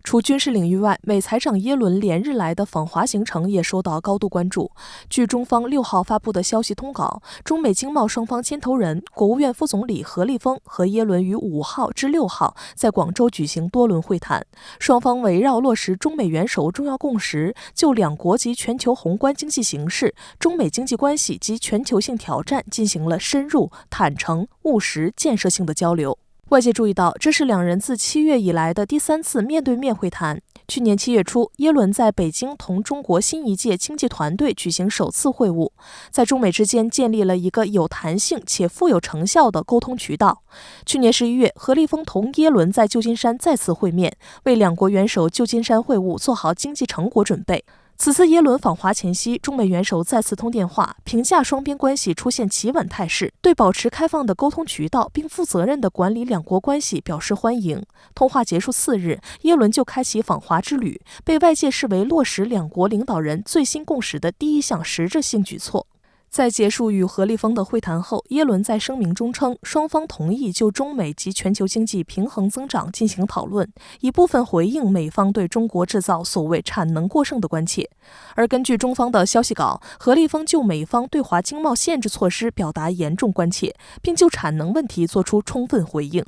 除军事领域外，美财长耶伦连日来的访华行程也受到高度关注。据中方6号发布的消息通稿，中美经贸双方牵头人、国务院副总理何立峰和耶伦于5号至6号在广州举行多轮会谈，双方围绕落实中美元首重要共识，就两国及全球宏观经济形势、中美经济关系及全球性挑战进行了深入、坦诚、务实、建设性的交流。外界注意到，这是两人自7月以来的第3次面对面会谈。去年7月初，耶伦在北京同中国新一届经济团队举行首次会晤，在中美之间建立了一个有弹性且富有成效的沟通渠道。去年11月，何立峰同耶伦在旧金山再次会面，为两国元首旧金山会晤做好经济成果准备。此次耶伦访华前夕，中美元首再次通电话，评价双边关系出现企稳态势，对保持开放的沟通渠道并负责任地管理两国关系表示欢迎。通话结束4日，耶伦就开启访华之旅，被外界视为落实两国领导人最新共识的第一项实质性举措。在结束与何立峰的会谈后，耶伦在声明中称，双方同意就中美及全球经济平衡增长进行讨论，一部分回应美方对中国制造所谓产能过剩的关切。而根据中方的消息稿，何立峰就美方对华经贸限制措施表达严重关切，并就产能问题作出充分回应。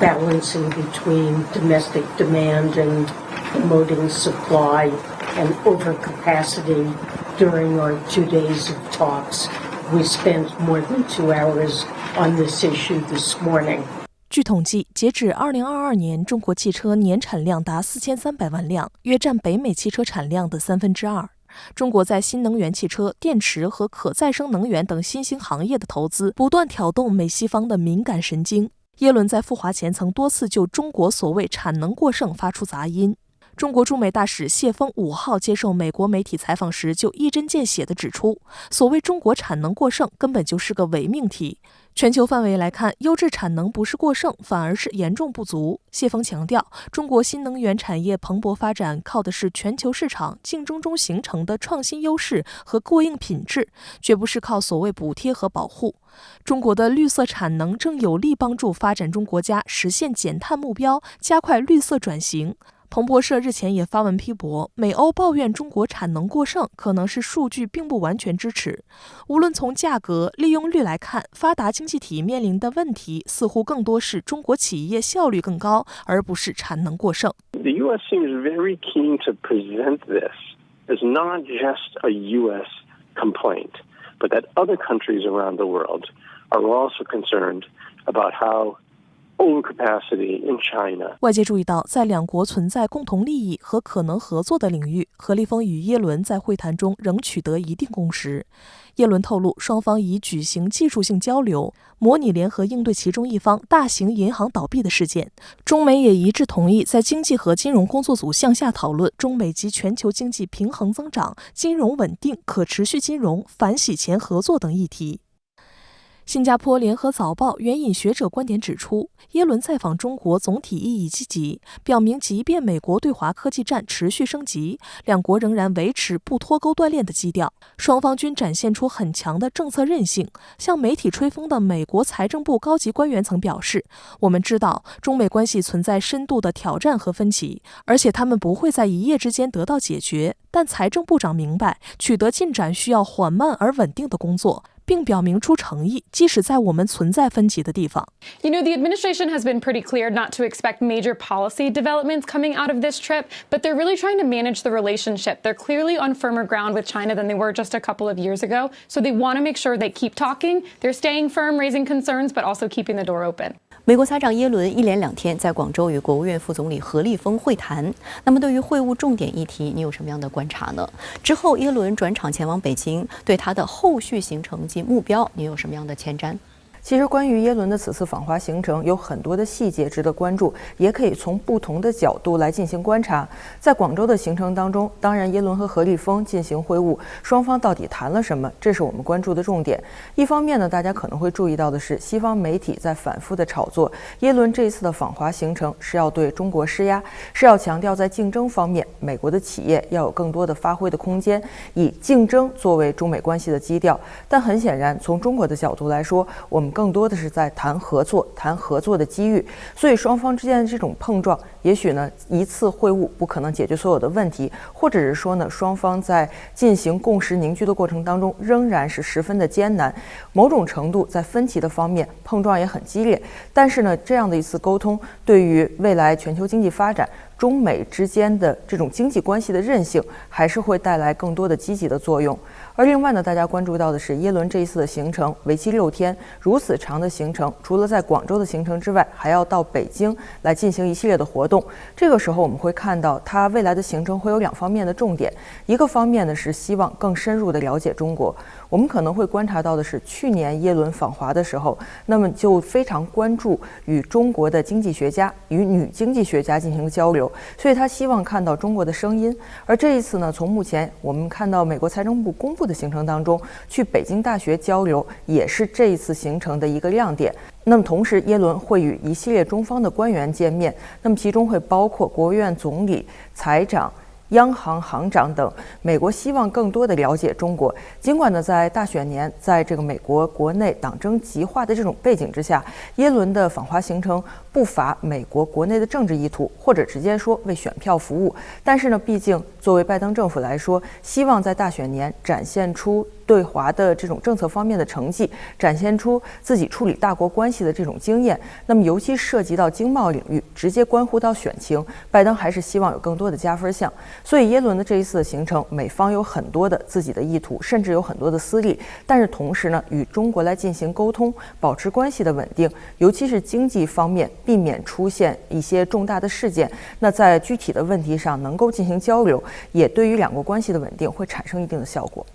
Balancing between domestic demand and promoting supply and overcapacity during our 2 days of talks. We spent more than 2 hours on this issue this morning. 据统计，截止2022年，中国汽车年产量达4300万辆，约占北美汽车产量的2/3。中国在新能源汽车、电池和可再生能源等新兴行业的投资，不断挑动美西方的敏感神经。耶伦在赴华前曾多次就中国所谓产能过剩发出杂音。中国驻美大使谢锋5号接受美国媒体采访时就一针见血地指出，所谓中国产能过剩根本就是个伪命题。全球范围来看，优质产能不是过剩，反而是严重不足。谢锋强调，中国新能源产业蓬勃发展靠的是全球市场竞争中形成的创新优势和过硬品质，绝不是靠所谓补贴和保护。中国的绿色产能正有力帮助发展中国家实现减碳目标，加快绿色转型。彭博社日前也发文批驳，美欧抱怨中国产能过剩，可能是数据并不完全支持。无论从价格、利用率来看，发达经济体面临的问题似乎更多是中国企业效率更高，而不是产能过剩。The U.S. seems very keen to present this as not just a U.S. complaint, but that other countries around the world are also concerned about how overcapacity in China. 外界注意到，在两国存在共同利益和可能合作的领域，何立峰与耶伦在会谈中仍取得一定共识。耶伦透露，双方已举行技术性交流，模拟联合应对其中一方大型银行倒闭的事件。中美也一致同意在经济和金融工作组向下讨论中美及全球经济平衡增长、金融稳定、可持续金融、反洗钱合作等议题。新加坡联合早报援引学者观点指出，耶伦在访中国总体意义积极，表明即便美国对华科技战持续升级，两国仍然维持不脱钩锻炼的基调，双方均展现出很强的政策韧性。向媒体吹风的美国财政部高级官员曾表示，我们知道中美关系存在深度的挑战和分歧，而且他们不会在一夜之间得到解决，但财政部长明白取得进展需要缓慢而稳定的工作，并表明出诚意，即使在我们存在分歧的地方。You know, the administration has been pretty clear not to expect major policy developments coming out of this trip, but they're really trying to manage the relationship. They're clearly on firmer ground with China than they were just a couple of years ago, so they want to make sure they keep talking. They're staying firm, raising concerns, but also keeping the door open. 美国财长耶伦一连2天在广州与国务院副总理何立峰会谈。那么，对于会晤重点议题，你有什么样的观察呢？之后，耶伦转场前往北京，对他的后续行程及目标，你有什么样的前瞻？其实，关于耶伦的此次访华行程，有很多的细节值得关注，也可以从不同的角度来进行观察。在广州的行程当中，当然耶伦和何立峰进行会晤，双方到底谈了什么，这是我们关注的重点。一方面呢，大家可能会注意到的是，西方媒体在反复的炒作，耶伦这一次的访华行程是要对中国施压，是要强调在竞争方面，美国的企业要有更多的发挥的空间，以竞争作为中美关系的基调。但很显然，从中国的角度来说，我们更多的是在谈合作，谈合作的机遇。所以双方之间的这种碰撞，也许呢一次会晤不可能解决所有的问题，或者是说呢双方在进行共识凝聚的过程当中仍然是十分的艰难，某种程度在分歧的方面碰撞也很激烈。但是呢这样的一次沟通，对于未来全球经济发展，中美之间的这种经济关系的韧性，还是会带来更多的积极的作用。而另外呢，大家关注到的是耶伦这一次的行程，为期6天，如此长的行程，除了在广州的行程之外，还要到北京来进行一系列的活动。这个时候我们会看到，他未来的行程会有2方面的重点，一个方面呢是希望更深入的了解中国。我们可能会观察到的是，去年耶伦访华的时候，那么就非常关注与中国的经济学家、与女经济学家进行交流，所以他希望看到中国的声音。而这一次呢，从目前我们看到美国财政部公布的行程当中，去北京大学交流也是这一次行程的一个亮点。那么同时，耶伦会与一系列中方的官员见面，那么其中会包括国务院总理、财长、央行行长等。美国希望更多的了解中国。尽管呢，在大选年，在这个美国国内党争极化的这种背景之下，耶伦的访华行程不乏美国国内的政治意图，或者直接说为选票服务。但是呢，毕竟作为拜登政府来说，希望在大选年展现出对华的这种政策方面的成绩，展现出自己处理大国关系的这种经验。那么尤其涉及到经贸领域，直接关乎到选情，拜登还是希望有更多的加分项。所以耶伦的这一次的行程，美方有很多的自己的意图，甚至有很多的私利，但是同时呢，与中国来进行沟通，保持关系的稳定，尤其是经济方面，避免出现一些重大的事件。那在具体的问题上能够进行交流，也对于2国关系的稳定会产生一定的效果。